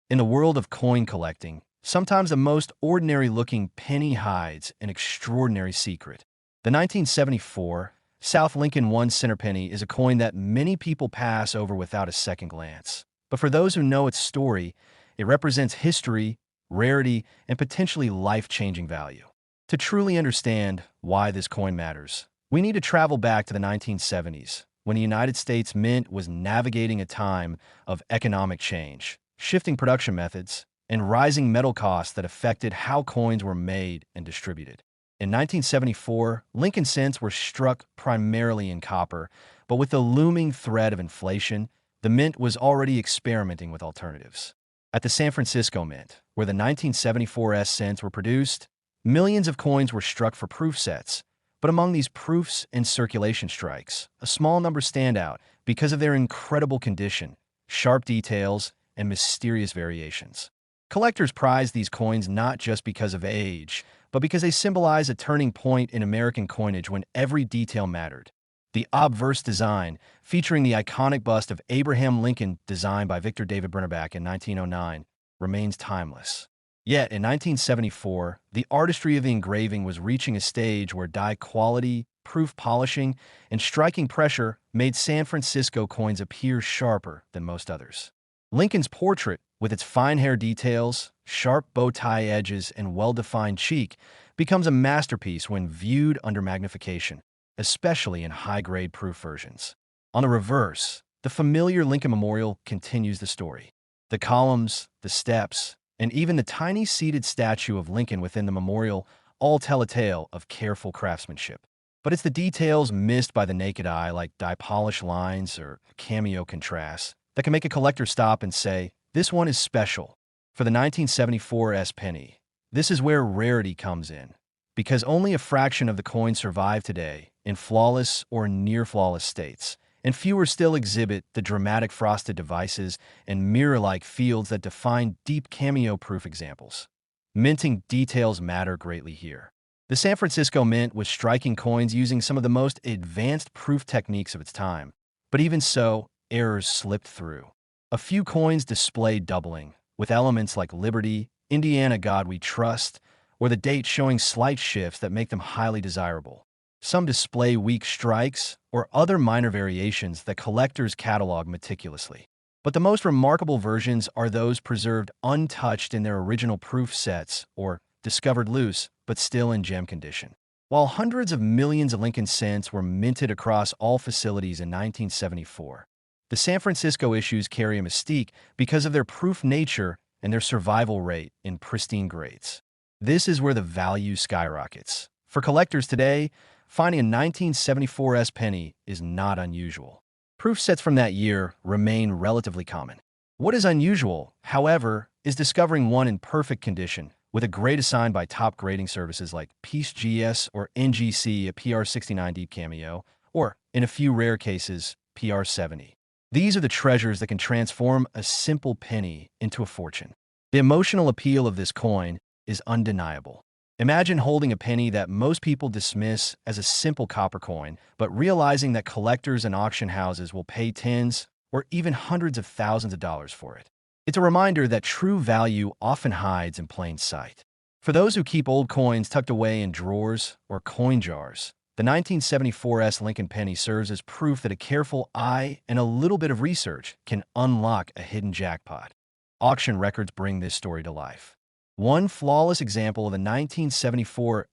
In the world of coin collecting, sometimes the most ordinary-looking penny hides an extraordinary secret. The 1974 South Lincoln 1 center penny is a coin that many people pass over without a second glance. But for those who know its story, it represents history, rarity, and potentially life-changing value. To truly understand why this coin matters, we need to travel back to the 1970s, when the United States Mint was navigating a time of economic change, shifting production methods, and rising metal costs that affected how coins were made and distributed. In 1974, Lincoln cents were struck primarily in copper, but with the looming threat of inflation, the mint was already experimenting with alternatives. At the San Francisco Mint, where the 1974 cents were produced, millions of coins were struck for proof sets. But among these proofs and circulation strikes, a small number stand out because of their incredible condition, sharp details, and mysterious variations. Collectors prize these coins not just because of age, but because they symbolize a turning point in American coinage when every detail mattered. The obverse design, featuring the iconic bust of Abraham Lincoln designed by Victor David Brennerbach in 1909, remains timeless. Yet, in 1974, the artistry of the engraving was reaching a stage where die quality, proof polishing, and striking pressure made San Francisco coins appear sharper than most others. Lincoln's portrait, with its fine hair details, sharp bow tie edges, and well-defined cheek, becomes a masterpiece when viewed under magnification, especially in high-grade proof versions. On the reverse, the familiar Lincoln Memorial continues the story. The columns, the steps, and even the tiny seated statue of Lincoln within the memorial all tell a tale of careful craftsmanship. But it's the details missed by the naked eye, like dye-polished lines or cameo contrasts, that can make a collector stop and say, "This one is special." For the 1974 penny, this is where rarity comes in, because only a fraction of the coins survive today in flawless or near-flawless states, and fewer still exhibit the dramatic frosted devices and mirror-like fields that define deep cameo-proof examples. Minting details matter greatly here. The San Francisco Mint was striking coins using some of the most advanced proof techniques of its time, but even so, errors slipped through. A few coins displayed doubling, with elements like Liberty, Indiana God We Trust, or the date showing slight shifts that make them highly desirable. Some display weak strikes or other minor variations that collectors catalog meticulously. But the most remarkable versions are those preserved untouched in their original proof sets or discovered loose but still in gem condition. While hundreds of millions of Lincoln cents were minted across all facilities in 1974, the San Francisco issues carry a mystique because of their proof nature and their survival rate in pristine grades. This is where the value skyrockets. For collectors today, finding a 1974 penny is not unusual. Proof sets from that year remain relatively common. What is unusual, however, is discovering one in perfect condition, with a grade assigned by top grading services like PGS or NGC, a PR69 deep cameo, or, in a few rare cases, PR70. These are the treasures that can transform a simple penny into a fortune. The emotional appeal of this coin is undeniable. Imagine holding a penny that most people dismiss as a simple copper coin, but realizing that collectors and auction houses will pay tens or even hundreds of thousands of dollars for it. It's a reminder that true value often hides in plain sight. For those who keep old coins tucked away in drawers or coin jars, the 1974 Lincoln penny serves as proof that a careful eye and a little bit of research can unlock a hidden jackpot. Auction records bring this story to life. One flawless example of the 1974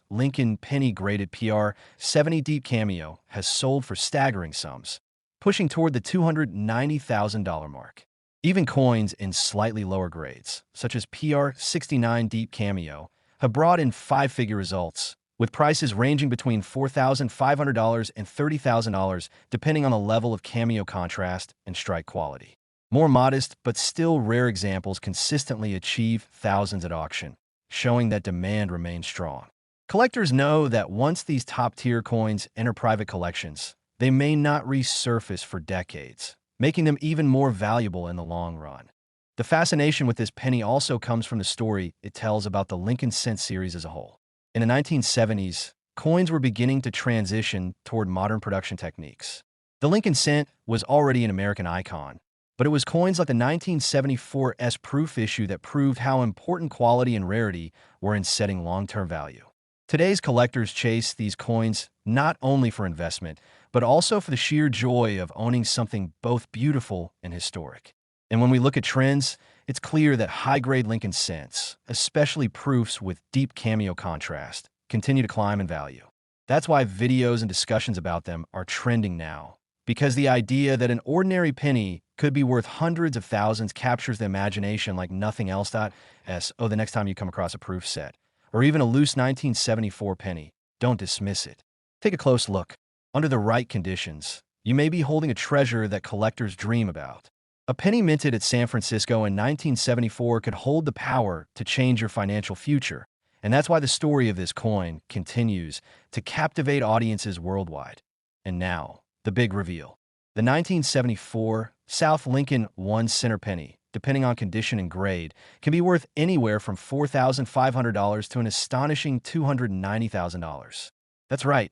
Lincoln penny graded PR70 deep cameo has sold for staggering sums, pushing toward the $290,000 mark. Even coins in slightly lower grades, such as PR69 deep cameo, have brought in five-figure results, with prices ranging between $4,500 and $30,000 depending on the level of cameo contrast and strike quality. More modest but still rare examples consistently achieve thousands at auction, showing that demand remains strong. Collectors know that once these top-tier coins enter private collections, they may not resurface for decades, making them even more valuable in the long run. The fascination with this penny also comes from the story it tells about the Lincoln cent series as a whole. In the 1970s, coins were beginning to transition toward modern production techniques. The Lincoln cent was already an American icon, But it was coins like the 1974's proof issue that proved how important quality and rarity were in setting long-term value. Today's collectors chase these coins not only for investment, but also for the sheer joy of owning something both beautiful and historic. And when we look at trends, it's clear that high-grade Lincoln cents, especially proofs with deep cameo contrast, continue to climb in value. That's why videos and discussions about them are trending now, because the idea that an ordinary penny could be worth hundreds of thousands captures the imagination like nothing else. Oh, the next time you come across a proof set, or even a loose 1974 penny, don't dismiss it. Take a close look. Under the right conditions, you may be holding a treasure that collectors dream about. A penny minted at San Francisco in 1974 could hold the power to change your financial future, and that's why the story of this coin continues to captivate audiences worldwide. And now, the big reveal. The 1974 South Lincoln 1 center penny, depending on condition and grade, can be worth anywhere from $4,500 to an astonishing $290,000. That's right.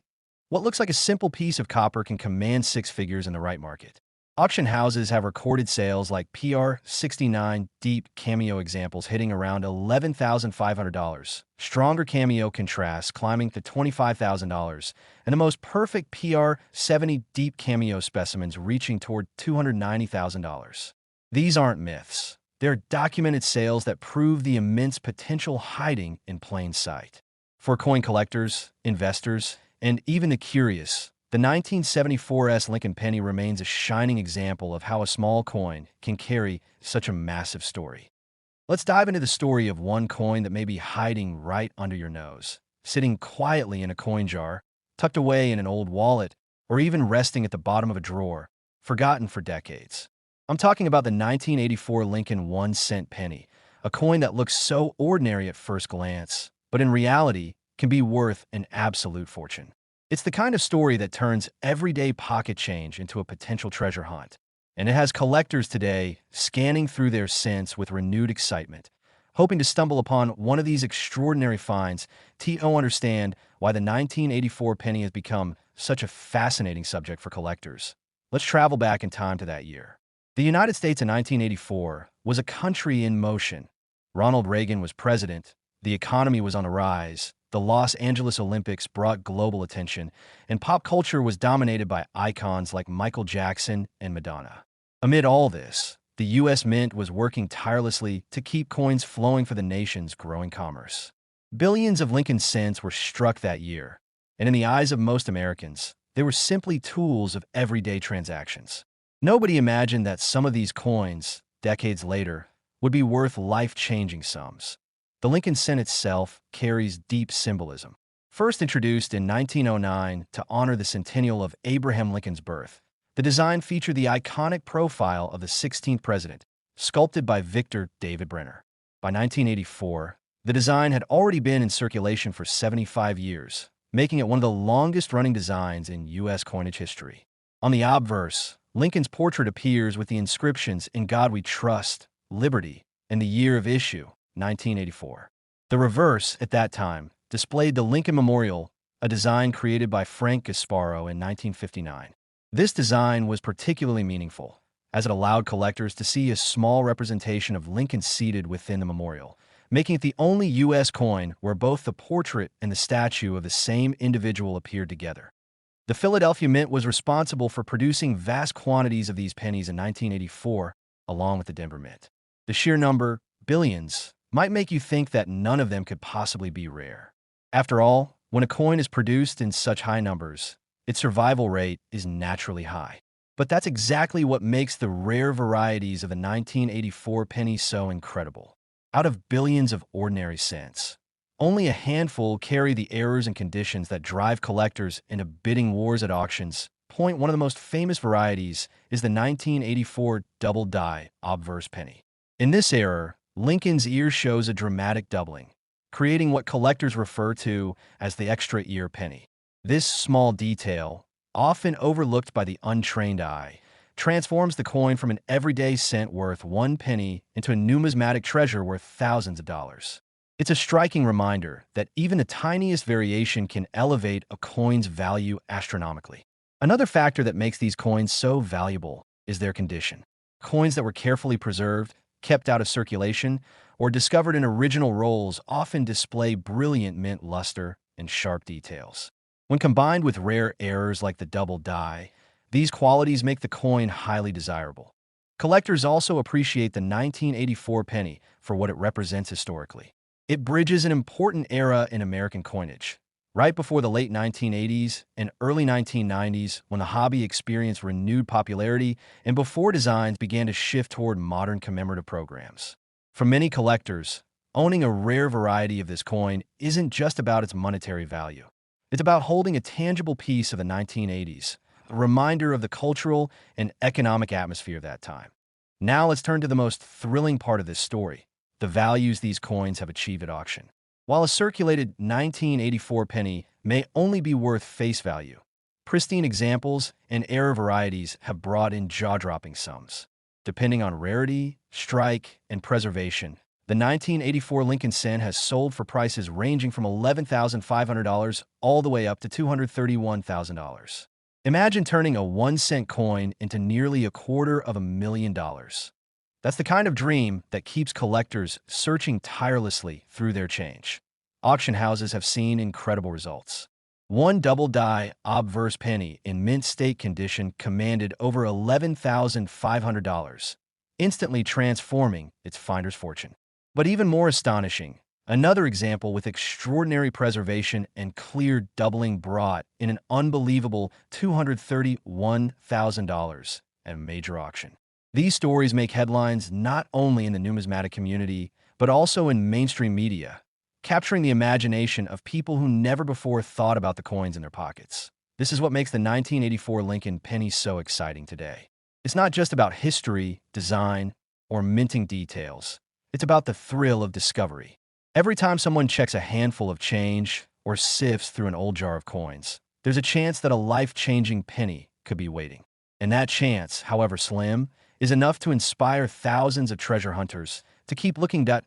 What looks like a simple piece of copper can command six figures in the right market. Auction houses have recorded sales like PR69 deep cameo examples hitting around $11,500, stronger cameo contrasts climbing to $25,000, and the most perfect PR70 deep cameo specimens reaching toward $290,000. These aren't myths. They're documented sales that prove the immense potential hiding in plain sight. For coin collectors, investors, and even the curious, the 1974's Lincoln penny remains a shining example of how a small coin can carry such a massive story. Let's dive into the story of one coin that may be hiding right under your nose, sitting quietly in a coin jar, tucked away in an old wallet, or even resting at the bottom of a drawer, forgotten for decades. I'm talking about the 1984 Lincoln 1 cent penny, a coin that looks so ordinary at first glance, but in reality can be worth an absolute fortune. It's the kind of story that turns everyday pocket change into a potential treasure hunt, and it has collectors today scanning through their cents with renewed excitement, hoping to stumble upon one of these extraordinary finds. To understand why the 1984 penny has become such a fascinating subject for collectors, let's travel back in time to that year. The United States in 1984 was a country in motion. Ronald Reagan was president, the economy was on a rise, the Los Angeles Olympics brought global attention, and pop culture was dominated by icons like Michael Jackson and Madonna. Amid all this, the U.S. Mint was working tirelessly to keep coins flowing for the nation's growing commerce. Billions of Lincoln cents were struck that year, and in the eyes of most Americans, they were simply tools of everyday transactions. Nobody imagined that some of these coins, decades later, would be worth life-changing sums. The Lincoln cent itself carries deep symbolism. First introduced in 1909 to honor the centennial of Abraham Lincoln's birth, the design featured the iconic profile of the 16th president, sculpted by Victor David Brenner. By 1984, the design had already been in circulation for 75 years, making it one of the longest-running designs in U.S. coinage history. On the obverse, Lincoln's portrait appears with the inscriptions "In God We Trust," "Liberty," and the year of issue, 1984. The reverse, at that time, displayed the Lincoln Memorial, a design created by Frank Gasparo in 1959. This design was particularly meaningful, as it allowed collectors to see a small representation of Lincoln seated within the memorial, making it the only U.S. coin where both the portrait and the statue of the same individual appeared together. The Philadelphia Mint was responsible for producing vast quantities of these pennies in 1984, along with the Denver Mint. The sheer number, billions, might make you think that none of them could possibly be rare. After all, when a coin is produced in such high numbers, its survival rate is naturally high. But that's exactly what makes the rare varieties of the 1984 penny so incredible. Out of billions of ordinary cents, only a handful carry the errors and conditions that drive collectors into bidding wars at auctions. One of the most famous varieties is the 1984 double die obverse penny. In this error, Lincoln's ear shows a dramatic doubling, creating what collectors refer to as the extra ear penny. This small detail, often overlooked by the untrained eye, transforms the coin from an everyday cent worth 1 penny into a numismatic treasure worth thousands of dollars. It's a striking reminder that even the tiniest variation can elevate a coin's value astronomically. Another factor that makes these coins so valuable is their condition. Coins that were carefully preserved, kept out of circulation, or discovered in original rolls often display brilliant mint luster and sharp details. When combined with rare errors like the double die, these qualities make the coin highly desirable. Collectors also appreciate the 1984 penny for what it represents historically. It bridges an important era in American coinage, right before the late 1980s and early 1990s when the hobby experienced renewed popularity and before designs began to shift toward modern commemorative programs. For many collectors, owning a rare variety of this coin isn't just about its monetary value. It's about holding a tangible piece of the 1980s, a reminder of the cultural and economic atmosphere of that time. Now let's turn to the most thrilling part of this story, the values these coins have achieved at auction. While a circulated 1984 penny may only be worth face value, pristine examples and error varieties have brought in jaw-dropping sums. Depending on rarity, strike, and preservation, the 1984 Lincoln Cent has sold for prices ranging from $11,500 all the way up to $231,000. Imagine turning a 1-cent coin into nearly $250,000. That's the kind of dream that keeps collectors searching tirelessly through their change. Auction houses have seen incredible results. One double-die obverse penny in mint state condition commanded over $11,500, instantly transforming its finder's fortune. But even more astonishing, another example with extraordinary preservation and clear doubling brought in an unbelievable $231,000 at a major auction. These stories make headlines not only in the numismatic community, but also in mainstream media, capturing the imagination of people who never before thought about the coins in their pockets. This is what makes the 1984 Lincoln penny so exciting today. It's not just about history, design, or minting details. It's about the thrill of discovery. Every time someone checks a handful of change or sifts through an old jar of coins, there's a chance that a life-changing penny could be waiting. And that chance, however slim, is enough to inspire thousands of treasure hunters to keep looking the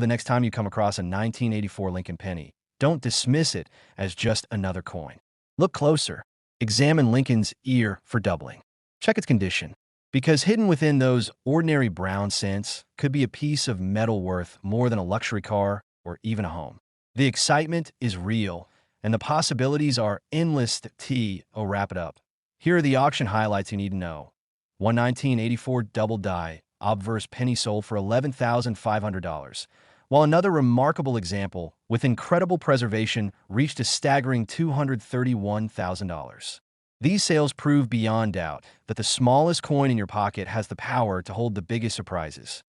next time you come across a 1984 Lincoln penny. Don't dismiss it as just another coin. Look closer. Examine Lincoln's ear for doubling. Check its condition, because hidden within those ordinary brown cents could be a piece of metal worth more than a luxury car or even a home. The excitement is real, and the possibilities are endless. Wrap it up. Here are the auction highlights you need to know. One 1984 double die obverse penny sold for $11,500, while another remarkable example with incredible preservation reached a staggering $231,000. These sales prove beyond doubt that the smallest coin in your pocket has the power to hold the biggest surprises.